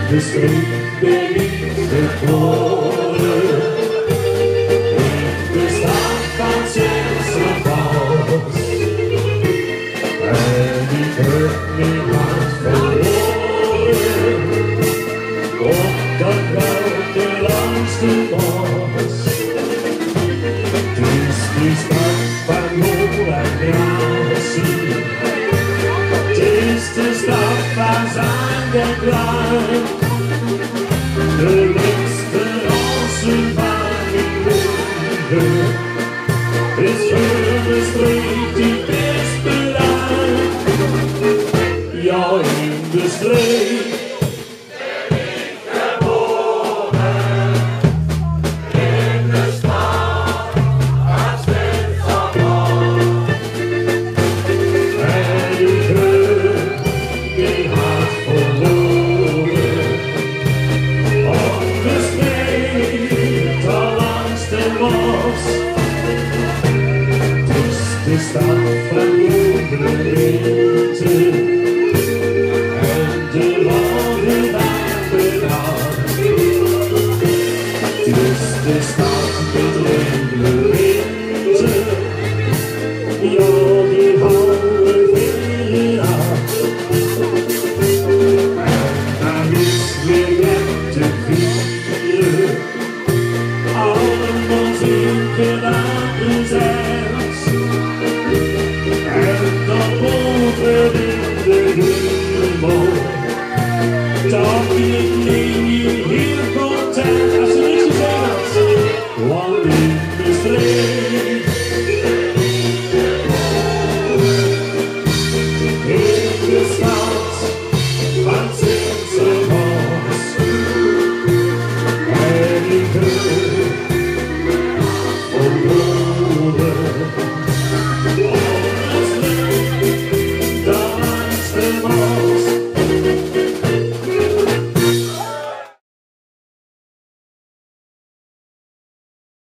de streep beneath the corner, in the San Francisco Falls, and he hurt me once for water, walked around the Longstreet Falls, Disney stuff and roll and Grassy, Disney stuff as underground. The links that all surviving river is further straight to Desperate. You're in the straight. Stuff and